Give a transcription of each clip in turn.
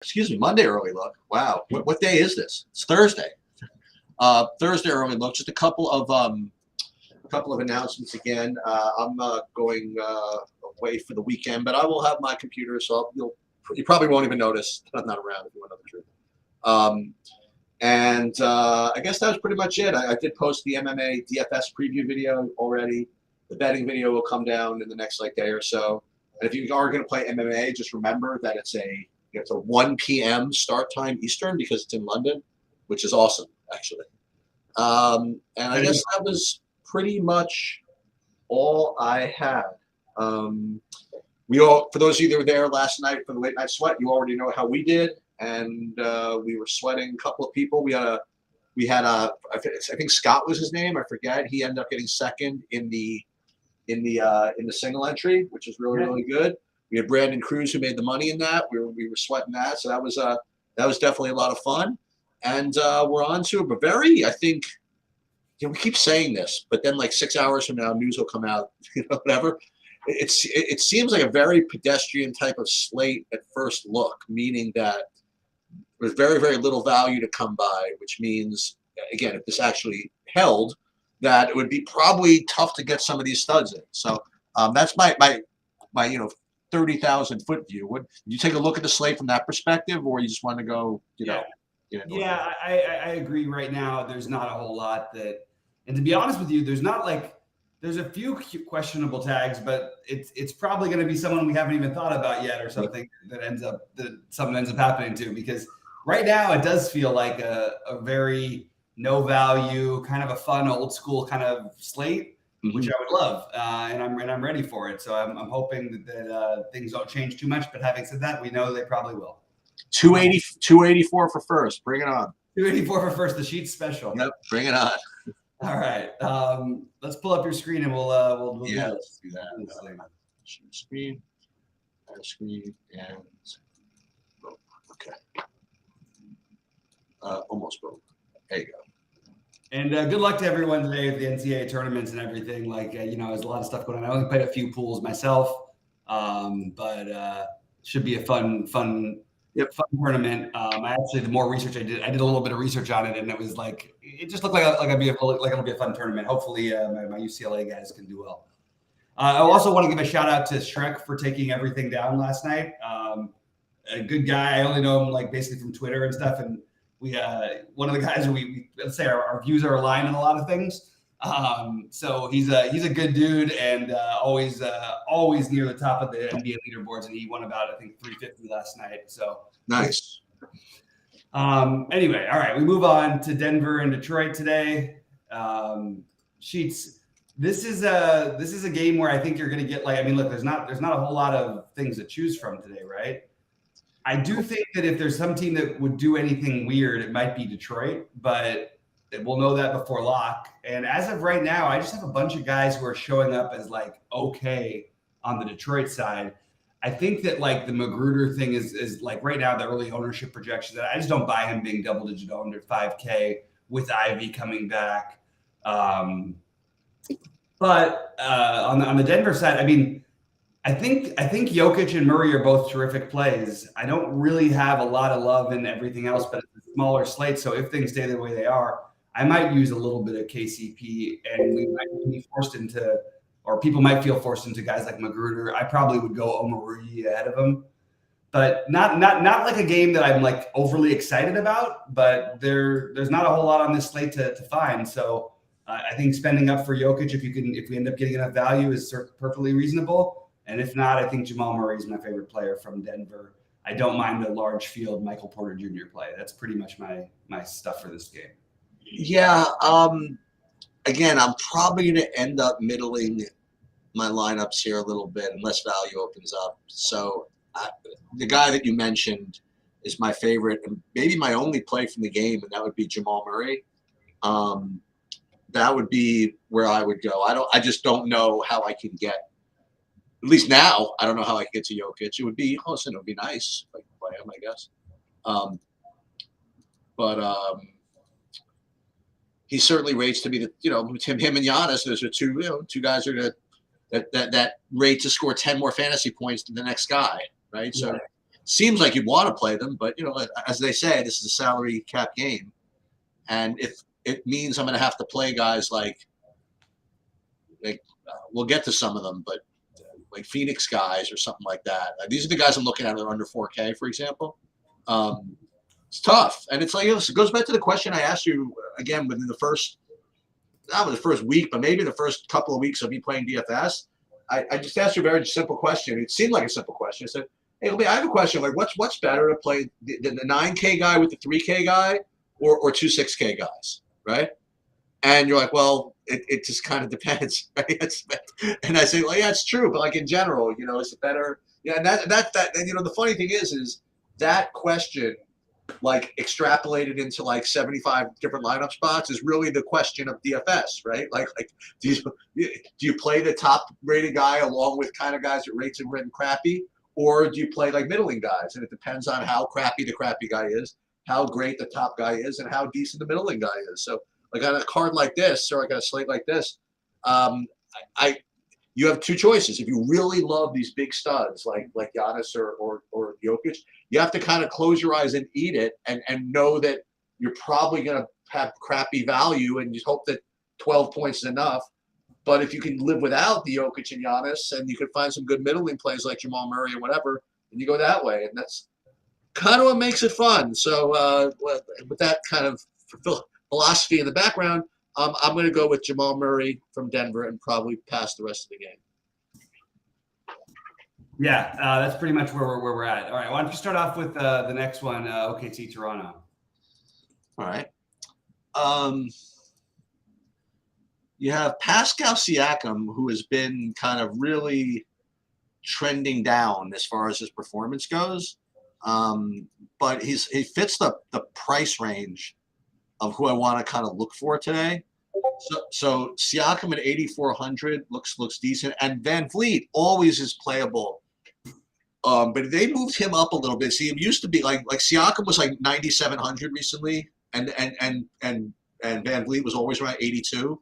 Excuse me, Monday early look. Wow, what day is this? It's Thursday. Thursday early look. Just a couple of announcements again. I'm going away for the weekend, but I will have my computer, so you probably won't even notice that I'm not around if you want to know the truth. I guess that was pretty much it. I did post the MMA DFS preview video already. The betting video will come down in the next day or so. And if you are going to play MMA, just remember that it's a 1 p.m. start time Eastern because it's in London, which is awesome, actually. And I guess that was pretty much all I had. For those of you that were there last night for the late night sweat, you already know how we did, and we were sweating a couple of people. I think Scott was his name. I forget. He ended up getting second in the single entry, which is really good. We had Brandon Cruz who made the money in that. We were sweating that, so that was definitely a lot of fun. And we're on to a very, I think, we keep saying this, but then 6 hours from now, news will come out, whatever. It seems like a very pedestrian type of slate at first look, meaning that there's very, very little value to come by, which means, again, if this actually held, that it would be probably tough to get some of these studs in. So that's my 30,000 foot view. Did you take a look at the slate from that perspective, or you just want to go, Yeah, I agree. Right now, there's not a whole lot and to be honest with you, there's a few questionable tags, but it's probably going to be someone we haven't even thought about yet, or something that something ends up happening to, because right now it does feel like a very no value, kind of a fun old school kind of slate, which I would love, and I'm ready for it. So I'm hoping that things don't change too much. But having said that, we know they probably will. 284 for first. Bring it on. 284 for first. The Sheets special. Yep. Bring it on. All right. Let's pull up your screen and we'll let's do that. Screen, and boom. Okay. Almost boom. There you go. And good luck to everyone today at the NCAA tournaments and everything. There's a lot of stuff going on. I only played a few pools myself, but should be a fun tournament. The more research I did a little bit of research on it, and it was it just looked like it'll be a fun tournament. Hopefully, my UCLA guys can do well. I also want to give a shout out to Shrek for taking everything down last night. A good guy. I only know him basically from Twitter and stuff, and we one of the guys we let's say our views are aligned on a lot of things. So he's a good dude, and always near the top of the NBA leaderboards, and he won about, I think, 350 last night. So nice. Anyway, all right, we move on to Denver and Detroit today. Sheets. This is a game where I think you're going to get look, there's not a whole lot of things to choose from today, right? I do think that if there's some team that would do anything weird, it might be Detroit, but we'll know that before lock. And as of right now, I just have a bunch of guys who are showing up as okay on the Detroit side. I think that the Magruder thing is right now, the early ownership projections, I just don't buy him being double digit under 5K with Ivy coming back. But on the Denver side, I think Jokic and Murray are both terrific plays. I don't really have a lot of love in everything else, but it's a smaller slate. So if things stay the way they are, I might use a little bit of KCP, and we might be forced into, or people might feel forced into guys like Magruder. I probably would go Omarui ahead of him, but not like a game that I'm overly excited about. But there's not a whole lot on this slate to find. So I think spending up for Jokic, if we end up getting enough value, is perfectly reasonable. And if not, I think Jamal Murray is my favorite player from Denver. I don't mind a large field Michael Porter Jr. play. That's pretty much my stuff for this game. Yeah. Again, I'm probably going to end up middling my lineups here a little bit unless value opens up. So the guy that you mentioned is my favorite and maybe my only play from the game, and that would be Jamal Murray. That would be where I would go. I just don't know how I can get. At least now, I don't know how I can get to Jokic. It would be, listen, it would be nice if I could play him, I guess. But he certainly rates to be him and Giannis. Those are two guys who are that rate to score 10 more fantasy points than the next guy, right? So seems like you want to play them, but as they say, this is a salary cap game, and if it means I'm going to have to play guys like we'll get to some of them, but like Phoenix guys or something like that. These are the guys I'm looking at that are under 4K, for example. It's tough, and it's like it goes back to the question I asked you again within the first, not with the first week, but maybe the first couple of weeks of me playing DFS. I just asked you a very simple question. It seemed like a simple question. I said, "Hey, I have a question. Like, what's better to play the 9K guy with the 3K guy, or 2 6K guys, right?" And you're like, well, it just kind of depends, right? And I say, well, yeah, it's true, but like in general, is it better? Yeah, and that the funny thing is that question, like extrapolated into like 75 different lineup spots, is really the question of DFS, right? Like do you play the top rated guy along with kind of guys that rates and written crappy, or do you play like middling guys? And it depends on how crappy the crappy guy is, how great the top guy is, and how decent the middling guy is. So like on a card like this, or like on a slate like this, you have two choices. If you really love these big studs like Giannis or Jokic, you have to kind of close your eyes and eat it, and know that you're probably going to have crappy value, and you hope that 12 points is enough. But if you can live without the Jokic and Giannis, and you can find some good middling plays like Jamal Murray or whatever, and you go that way, and that's kind of what makes it fun. So with that kind of philosophy in the background, I'm going to go with Jamal Murray from Denver and probably pass the rest of the game. Yeah, that's pretty much where we're at. All right, why don't you start off with the next one, OKC Toronto. All right. You have Pascal Siakam, who has been kind of really trending down as far as his performance goes, but he fits the price range of who I want to kind of look for today. So Siakam at 8,400 looks decent, and Van Vliet always is playable. But they moved him up a little bit. See, it used to be like Siakam was like 9,700 recently, and Van Vliet was always around 82.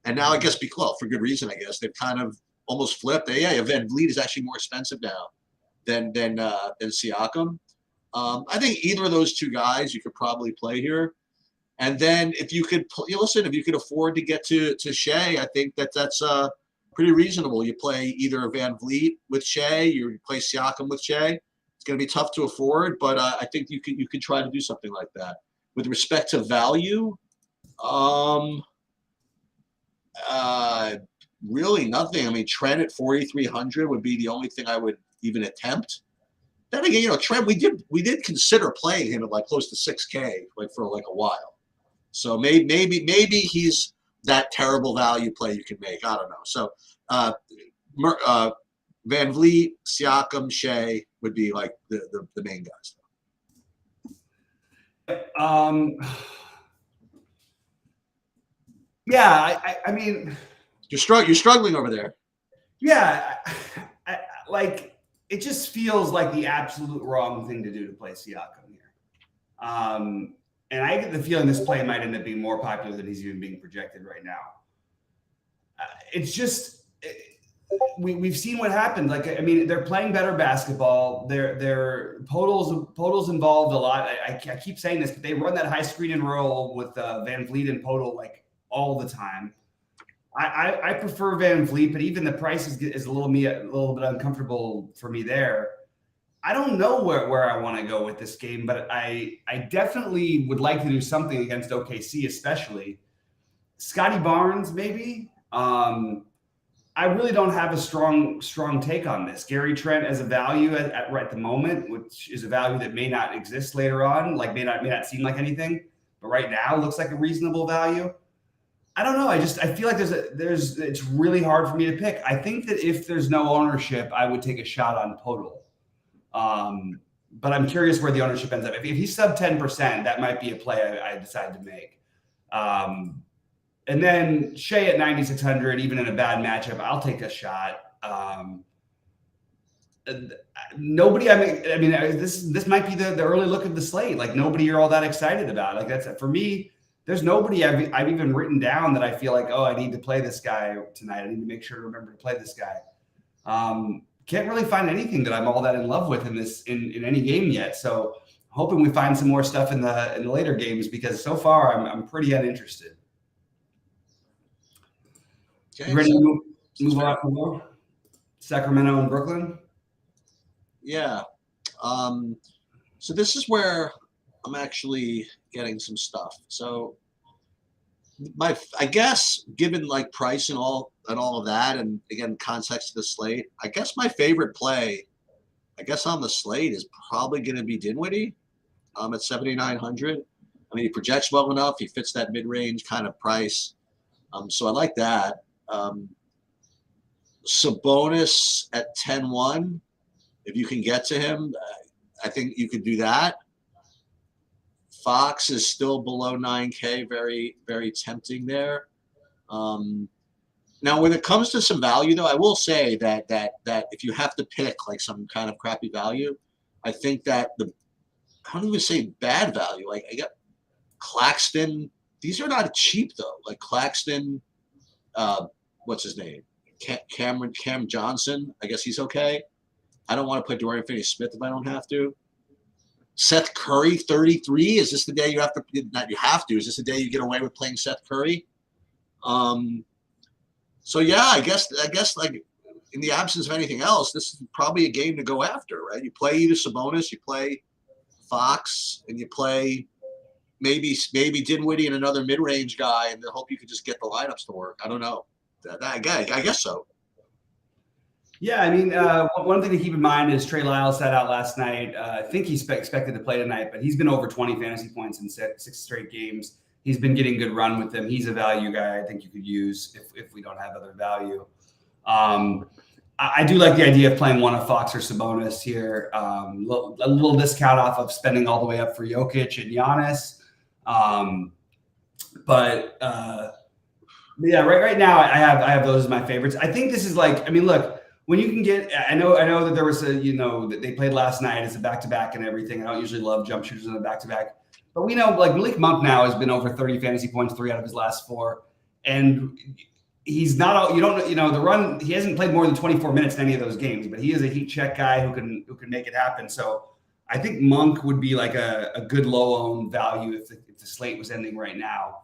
And now I guess for good reason, I guess they've kind of almost flipped. Yeah, Van Vliet is actually more expensive now than Siakam. I think either of those two guys you could probably play here. And then if you could if you could afford to get to Shea, I think that's pretty reasonable. You play either Van Vliet with Shea, you play Siakam with Shea. It's going to be tough to afford, but I think you could try to do something like that. With respect to value, really nothing. I mean, Trent at 4,300 would be the only thing I would even attempt. Then again, Trent, we did consider playing him at like close to 6K for a while. So maybe he's that terrible value play you can make. I don't know. So Van Vliet, Siakam, Shea would be like the main guys. Yeah, I mean, you're struggling over there. Yeah, like it just feels like the absolute wrong thing to do to play Siakam here. And I get the feeling this play might end up being more popular than he's even being projected right now. It's just we've seen what happened. Like, I mean, they're playing better basketball. Their Podol's involved a lot. I keep saying this, but they run that high screen and roll with Van Vliet and Podol like all the time. I prefer Van Vliet, but even the price is a little bit uncomfortable for me there. I don't know where I want to go with this game, but I definitely would like to do something against OKC, especially Scotty Barnes, maybe. I really don't have a strong take on this. Gary Trent as a value at the moment, which is a value that may not exist later on, like may not seem like anything, but right now looks like a reasonable value. I don't know. I feel like it's really hard for me to pick. I think that if there's no ownership, I would take a shot on Podol. But I'm curious where the ownership ends up. If he's sub 10%, that might be a play I decide to make. And then Shea at 9,600, even in a bad matchup, I'll take a shot. Nobody. I mean, this might be the early look of the slate. Like nobody you're all that excited about. Like that's for me. There's nobody I've even written down that I feel like, oh, I need to play this guy tonight. I need to make sure to remember to play this guy. can't really find anything that I'm all that in love with in any game yet. So hoping we find some more stuff in the later games, because so far I'm pretty uninterested. Okay, You ready to move on to more? Sacramento and Brooklyn? Yeah. So this is where I'm actually getting some stuff. So I guess given like price and all of that, and again context of the slate, I guess my favorite play, I guess on the slate, is probably going to be Dinwiddie. At 7,900. I mean, he projects well enough. He fits that mid-range kind of price. So I like that. Sabonis at 10-1. If you can get to him, I think you could do that. Fox is still below 9K. Very, very tempting there. Now, when it comes to some value, though, I will say that if you have to pick like some kind of crappy value, I think that I don't even say bad value. Like I got Claxton. These are not cheap though. Like Claxton, what's his name? Cam Johnson. I guess he's okay. I don't want to put Dorian Finney-Smith if I don't have to. Seth Curry, 33. Is this the day you have to? Not you have to. Is this the day you get away with playing Seth Curry? So yeah, I guess like in the absence of anything else, this is probably a game to go after, right? You play either Sabonis, you play Fox, and you play maybe Dinwiddie and another mid-range guy, and hope you could just get the lineups to work. I don't know. I guess so. Yeah, I mean, one thing to keep in mind is Trey Lyles sat out last night. I think he's expected to play tonight, but he's been over 20 fantasy points in 6 straight games. He's been getting good run with them. He's a value guy I think you could use if we don't have other value. I do like the idea of playing one of Fox or Sabonis here. A little discount off of spending all the way up for Jokic and Giannis. But yeah, right now I have those as my favorites. I think this is like, I mean, look, when you can get, I know that there was that they played last night as a back-to-back and everything. I don't usually love jump shooters in a back-to-back, but we know like Malik Monk now has been over 30 fantasy points 3 out of his last 4. And he's not, the run, he hasn't played more than 24 minutes in any of those games, but he is a heat check guy who can make it happen. So I think Monk would be like a good low-owned value if the slate was ending right now.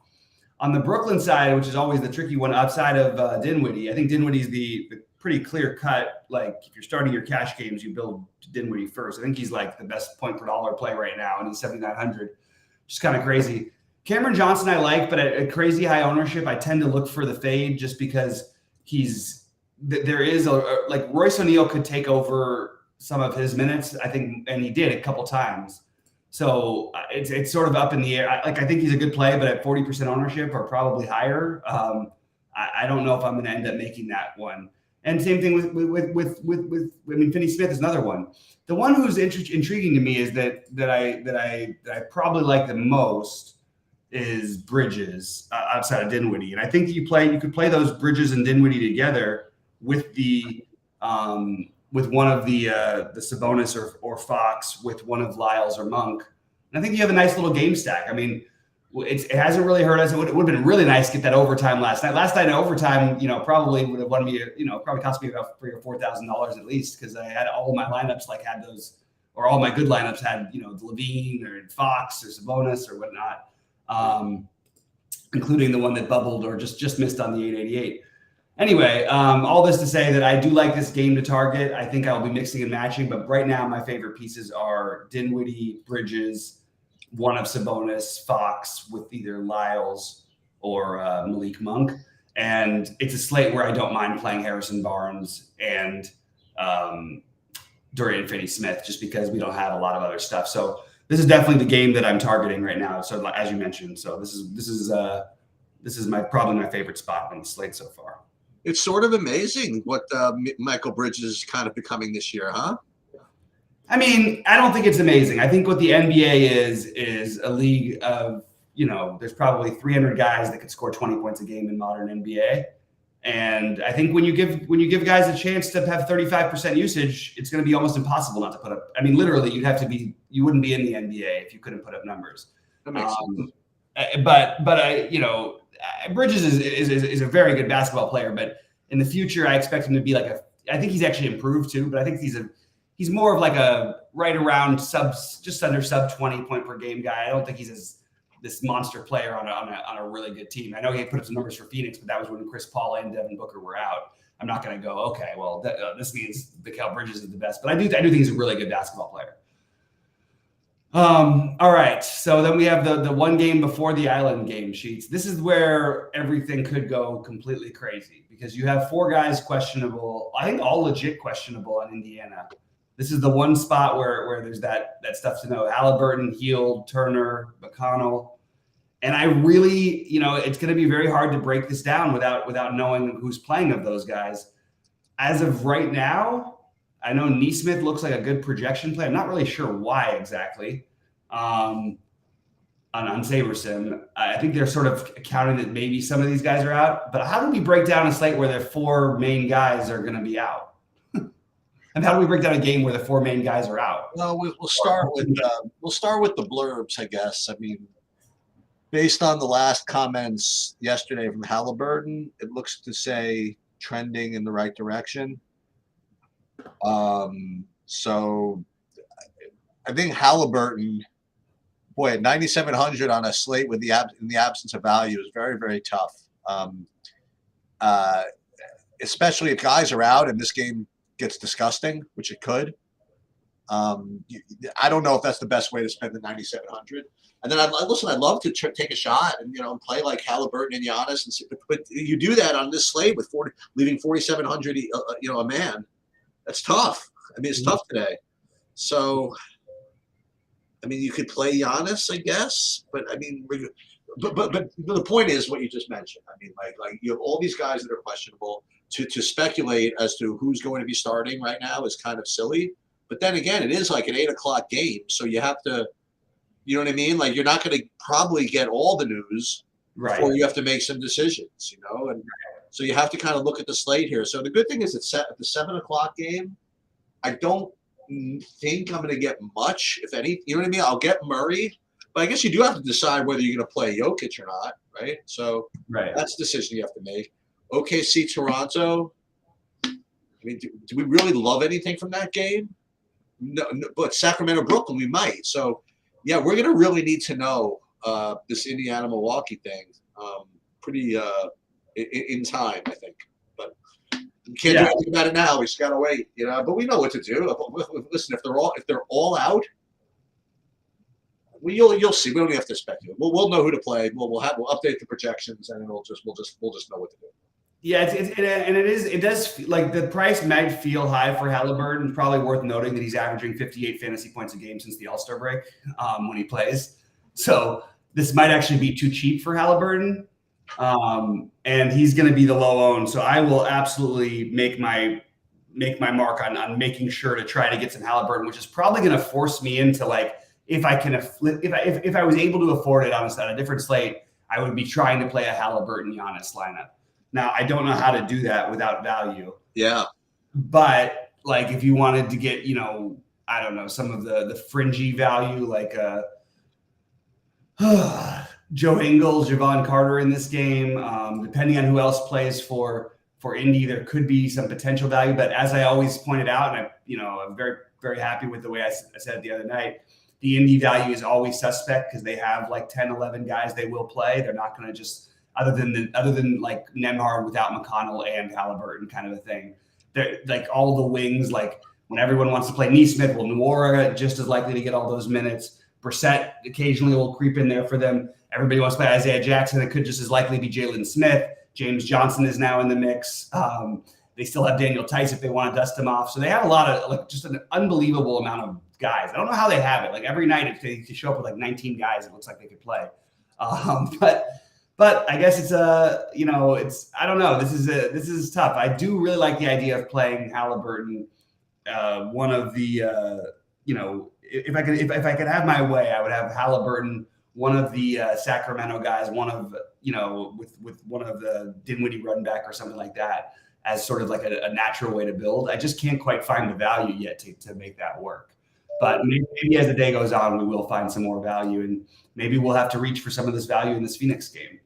On the Brooklyn side, which is always the tricky one outside of Dinwiddie, I think Dinwiddie's the pretty clear cut. Like if you're starting your cash games, you build Dinwiddie first. I think he's like the best point per dollar play right now, and he's 7,900. Just kind of crazy. Cameron Johnson I like, but at crazy high ownership, I tend to look for the fade just because there is like Royce O'Neal could take over some of his minutes, I think, and he did a couple times. So it's sort of up in the air. I think he's a good play, but at 40% ownership or probably higher, I don't know if I'm going to end up making that one. And same thing with I mean, Finney-Smith is another one. The one who's intriguing to me is that I probably like the most is Bridges outside of Dinwiddie, and I think you could play those Bridges and Dinwiddie together with with one of the Sabonis or Fox with one of Lyles or Monk, and I think you have a nice little game stack. I mean, it hasn't really hurt us. It would have been really nice to get that overtime last night. Last night in overtime, probably would have won me, probably cost me about $3,000 or $4,000 at least, because I had all of my lineups had those, or all my good lineups had, Levine or Fox or Sabonis or whatnot, including the one that bubbled or just missed on the 888. Anyway, all this to say that I do like this game to target. I think I'll be mixing and matching, but right now my favorite pieces are Dinwiddie, Bridges, one of Sabonis, Fox with either Lyles or Malik Monk. And it's a slate where I don't mind playing Harrison Barnes and Dorian Finney-Smith just because we don't have a lot of other stuff. So this is definitely the game that I'm targeting right now. So as you mentioned, so this is probably my favorite spot on the slate so far. It's sort of amazing what Michael Bridges is kind of becoming this year, huh? I mean, I don't think it's amazing. I think what the NBA is a league of, there's probably 300 guys that could score 20 points a game in modern NBA. And I think when you give guys a chance to have 35% usage, it's going to be almost impossible not to put up. I mean, literally, you wouldn't be in the NBA if you couldn't put up numbers. That makes sense. But Bridges is a very good basketball player, but in the future, I expect him to be like a I think he's actually improved too, but I think he's more of like a right around just under sub 20 point per game guy. I don't think he's this monster player on a really good team. I know he put up some numbers for Phoenix, but that was when Chris Paul and Devin Booker were out. I'm not going to go, okay, well, this means Mikal Bridges is the best, but I do think he's a really good basketball player. All right, so then we have the one game before the Island game sheets. This is where everything could go completely crazy because you have 4 guys questionable. I think all legit questionable on Indiana. This is the one spot where there's that stuff to know. Halliburton, Hield, Turner, McConnell. And I really, it's going to be very hard to break this down without knowing who's playing of those guys. As of right now, I know Nesmith looks like a good projection play. I'm not really sure why exactly on SaberSim. I think they're sort of accounting that maybe some of these guys are out. But how do we break down a slate where their 4 main guys are going to be out? And how do we break down a game where the 4 main guys are out? Well, we'll start with the blurbs, I guess. I mean, based on the last comments yesterday from Halliburton, it looks to say trending in the right direction. So I think Halliburton, boy, at 9,700 on a slate in the absence of value is very, very tough. Especially if guys are out and this game gets disgusting, which it could. I don't know if that's the best way to spend the 9,700. And then I'd love to take a shot and play like Halliburton and Giannis, but you do that on this slate with leaving 4,700 a man. That's tough. I mean, it's tough today. So, I mean, you could play Giannis, I guess, but I mean, but the point is what you just mentioned. I mean, like you have all these guys that are questionable. To speculate as to who's going to be starting right now is kind of silly. But then again, it is like an 8:00 game, so you have to, you know what I mean? Like you're not going to probably get all the news before you have to make some decisions, and so you have to kind of look at the slate here. So the good thing is it's set at the 7:00 game. I don't think I'm going to get much, if any. You know what I mean? I'll get Murray, but I guess you do have to decide whether you're going to play Jokic or not, right? So that's a decision you have to make. OKC Toronto. I mean, do we really love anything from that game? No, but Sacramento Brooklyn we might. So yeah, we're going to really need to know this Indiana Milwaukee thing pretty in time, I think. But we can't do anything about it now. We just got to wait, But we know what to do. Listen, if they're all out, you'll see. We don't have to speculate. We'll know who to play. We'll update the projections, and we'll just know what to do. Yeah, it does like the price might feel high for Halliburton. Probably worth noting that he's averaging 58 fantasy points a game since the All-Star break when he plays. So this might actually be too cheap for Halliburton, and he's going to be the low owned. So I will absolutely make my mark on making sure to try to get some Halliburton, which is probably going to force me into like if I was able to afford it on a different slate, I would be trying to play a Halliburton Giannis lineup. Now, I don't know how to do that without value. Yeah. But, like, if you wanted to get, I don't know, some of the fringy value, like Joe Ingles, Javon Carter in this game, depending on who else plays for Indy, there could be some potential value. But as I always pointed out, and I'm very, very happy with the way I said it the other night, the Indy value is always suspect because they have like 10, 11 guys they will play. They're not going to just – other than like Nembhard without McConnell and Halliburton kind of a thing. They're like all the wings, like when everyone wants to play Nesmith, well, Nwora just as likely to get all those minutes. Brissett occasionally will creep in there for them. Everybody wants to play Isaiah Jackson. It could just as likely be Jalen Smith. James Johnson is now in the mix. They still have Daniel Tice if they want to dust him off. So they have a lot of like just an unbelievable amount of guys. I don't know how they have it. Like every night if they show up with like 19 guys, it looks like they could play. But I guess it's I don't know. This is tough. I do really like the idea of playing Halliburton. One of the if I could have my way, I would have Halliburton, one of the Sacramento guys, one of with one of the Dinwiddie run back or something like that as sort of like a natural way to build. I just can't quite find the value yet to make that work. But maybe as the day goes on, we will find some more value, and maybe we'll have to reach for some of this value in this Phoenix game.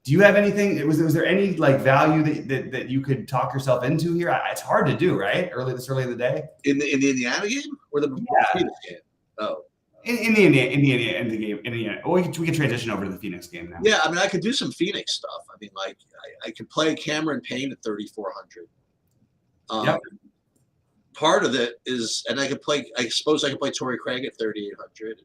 Do you have anything? Was there any like value that you could talk yourself into here? It's hard to do, right? This early in the day. In the Indiana game or the Phoenix game? Oh, in the Indiana. Well, we can transition over to the Phoenix game now. Yeah, I mean, I could do some Phoenix stuff. I mean, like I could play Cameron Payne at 3,400. Yep. Part of it is, and I suppose I could play Torrey Craig at 3,800.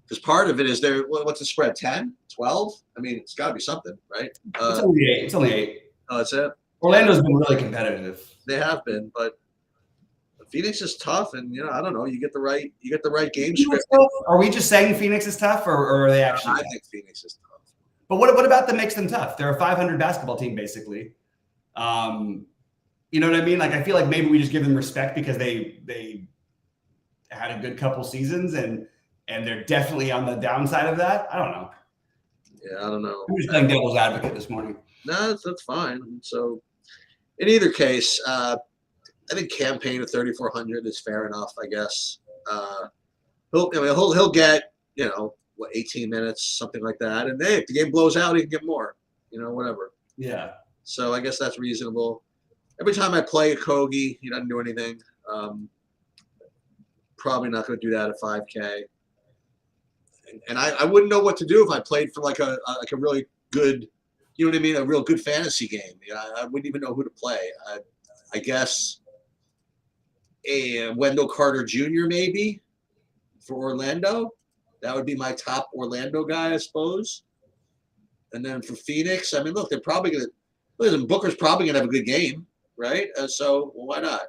Because part of it is what's the spread? 10, 12? I mean, it's got to be something, right? It's only 8. Oh, that's it. Orlando's been really competitive. They have been, but Phoenix is tough, and I don't know. You get the right game script. Are we just saying Phoenix is tough, or are they actually? I think Phoenix is tough. But what about that makes them tough? They're a 500 basketball team, basically. You know what I mean? Like, I feel like maybe we just give them respect because they had a good couple seasons, and they're definitely on the downside of that. I don't know. Yeah, I don't know. I'm just playing devil's advocate this morning. No, that's fine. So, in either case, I think Cam Payne at 3,400 is fair enough, I guess. He'll get 18 minutes, something like that, and hey, if the game blows out, he can get more. Whatever. Yeah. So I guess that's reasonable. Every time I play Kogi, he doesn't do anything. Probably not going to do that at 5K. And I wouldn't know what to do if I played for like a really good, a real good fantasy game. I wouldn't even know who to play. I guess Wendell Carter Jr. maybe for Orlando. That would be my top Orlando guy, I suppose. And then for Phoenix, I mean, look, they're probably going to – listen, Booker's probably going to have a good game, right? So why not?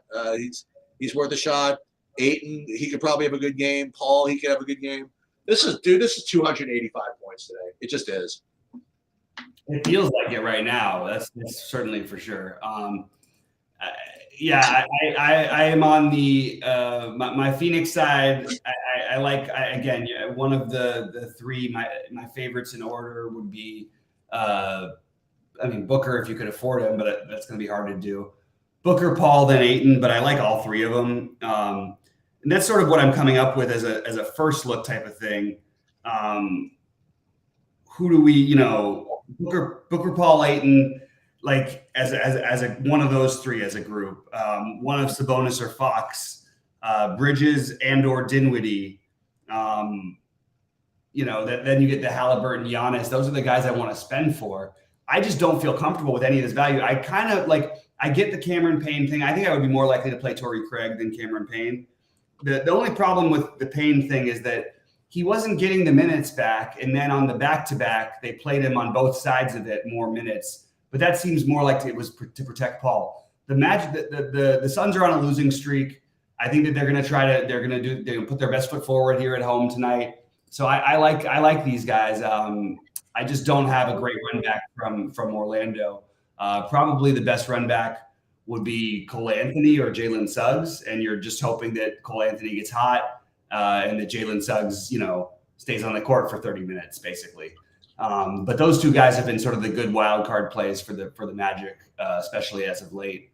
He's worth a shot. Ayton, he could probably have a good game. Paul, he could have a good game. This is 285 points today. It just is. It feels like it right now. That's certainly for sure. I am on the my Phoenix side. I like again one of the three. My favorites in order would be Booker if you could afford him, but that's going to be hard to do. Booker, Paul, then Ayton, but I like all three of them. And that's sort of what I'm coming up with as a first look type of thing. Who do we, Booker, Paul, Ayton, like as a one of those three as a group. One of Sabonis or Fox, Bridges and or Dinwiddie. Then you get the Halliburton, Giannis. Those are the guys I want to spend for. I just don't feel comfortable with any of this value. I kind of I get the Cameron Payne thing. I think I would be more likely to play Torrey Craig than Cameron Payne. The only problem with the Payne thing is that he wasn't getting the minutes back. And then on the back-to-back, they played him on both sides of it more minutes. But that seems more like it was to protect Paul. The Suns are on a losing streak. I think that they're going to put their best foot forward here at home tonight. So I like these guys. I just don't have a great run back from Orlando. Probably the best run back would be Cole Anthony or Jalen Suggs, and you're just hoping that Cole Anthony gets hot and that Jalen Suggs, stays on the court for 30 minutes, basically. But those two guys have been sort of the good wild card plays for the Magic, especially as of late.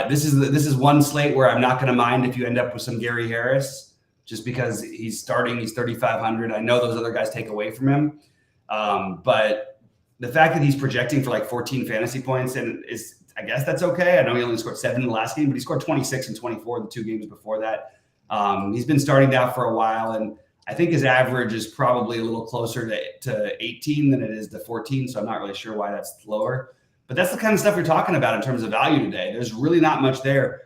This is one slate where I'm not going to mind if you end up with some Gary Harris, just because he's starting. He's 3,500. I know those other guys take away from him, but the fact that he's projecting for like 14 fantasy points I guess that's okay. I know he only scored 7 in the last game, but he scored 26 and 24 the 2 games before that. He's been starting that for a while, and I think his average is probably a little closer to 18 than it is to 14, so I'm not really sure why that's lower. But that's the kind of stuff you're talking about in terms of value today. There's really not much there.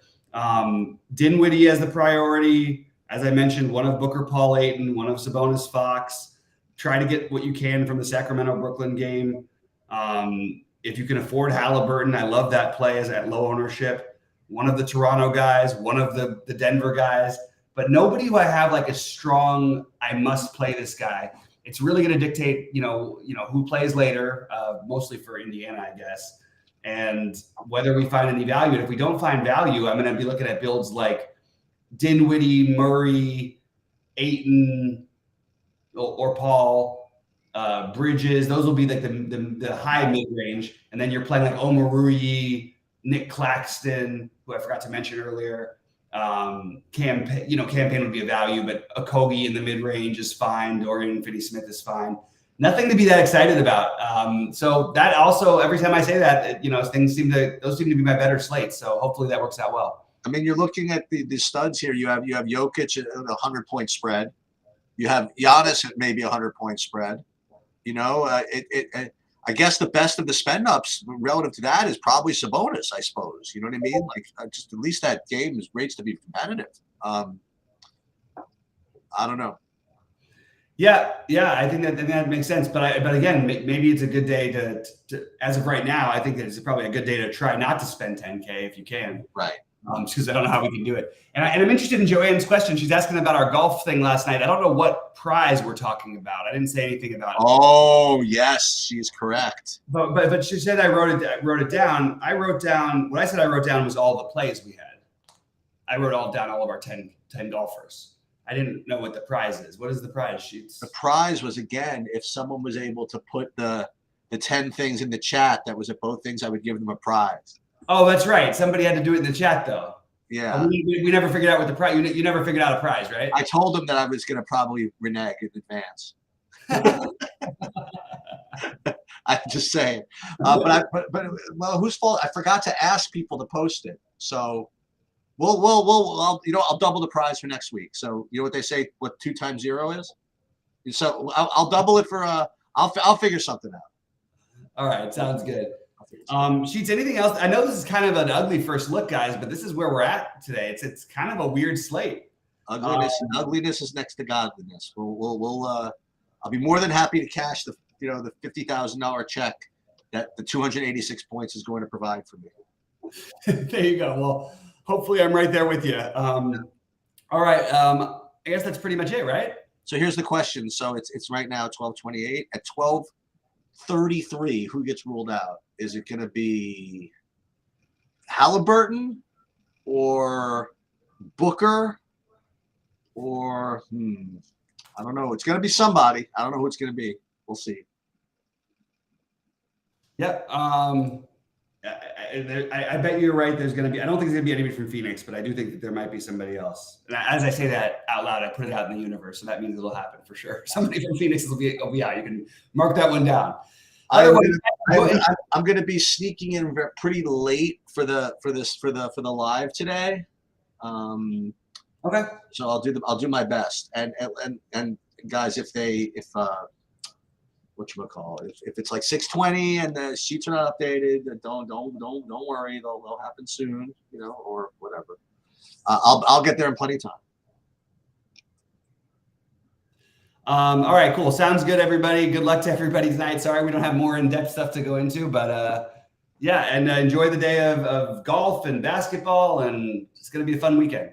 Dinwiddie as the priority. As I mentioned, one of Booker, Paul, Ayton, one of Sabonis, Fox. Try to get what you can from the Sacramento-Brooklyn game. If you can afford Halliburton, I love that play as at low ownership. One of the Toronto guys, one of the Denver guys, but nobody who I have like a strong, I must play this guy. It's really going to dictate, who plays later, mostly for Indiana, I guess, and whether we find any value. And if we don't find value, I'm going to be looking at builds like Dinwiddie, Murray, Ayton, or Paul, Bridges. Those will be like the high mid-range. And then you're playing like Omarui, Nick Claxton, who I forgot to mention earlier. Campaign would be a value, but Okogie in the mid-range is fine. Dorian Finney-Smith is fine. Nothing to be that excited about. So that also, every time I say that, those seem to be my better slates. So hopefully that works out well. I mean, you're looking at the studs here. You have Jokic at a 100-point spread. You have Giannis at maybe a 100-point spread. I guess the best of the spend ups relative to that is probably Sabonis, I suppose. You know what I mean? Like, just at least that game is rates to be competitive. I don't know. Yeah, I think that makes sense. But again, maybe it's a good day to as of right now. I think it's probably a good day to try not to spend $10K if you can. Right. Because I don't know how we can do it. And I'm interested in Joanne's question. She's asking about our golf thing last night. I don't know what prize we're talking about. I didn't say anything about it. Oh, yes, she's correct. But she said I wrote it down. I wrote down what I said. I wrote down was all the plays we had. I wrote down all of our 10 golfers. I didn't know what the prize is. What is the prize, Sheets? The prize was, again, if someone was able to put the 10 things in the chat that was at both things, I would give them a prize. Oh, that's right. Somebody had to do it in the chat, though. Yeah. We never figured out what the prize. You never figured out a prize, right? I told them that I was going to probably renege in advance. I'm just saying. But whose fault? I forgot to ask people to post it. So I'll double the prize for next week. So you know what they say? What 2 times 0 is? So I'll double it for I'll figure something out. All right, sounds good. Sheets, anything else? I know this is kind of an ugly first look, guys, but this is where we're at today. It's kind of a weird slate. Ugliness is next to godliness. I'll be more than happy to cash the $50,000 check that the 286 points is going to provide for me. There you go. Well, hopefully I'm right there with you. All right. I guess that's pretty much it, right? So here's the question. So it's right now 12:28. At 12:33, who gets ruled out? Is it going to be Halliburton or Booker or I don't know. It's going to be somebody. I don't know who it's going to be. We'll see. Yep. I bet you're right. There's going to be. I don't think there's going to be anybody from Phoenix, but I do think that there might be somebody else. And as I say that out loud, I put it out in the universe, so that means it'll happen for sure. Somebody from Phoenix will be out. You can mark that one down. I'm going to be sneaking in pretty late for the live today. Okay. So I'll do my best. And guys, if it's like 6:20 and the sheets are not updated, don't worry. They'll happen soon, or whatever. I'll get there in plenty of time. All right, cool. Sounds good, everybody. Good luck to everybody tonight. Sorry we don't have more in-depth stuff to go into, but yeah, and enjoy the day of golf and basketball, and it's going to be a fun weekend.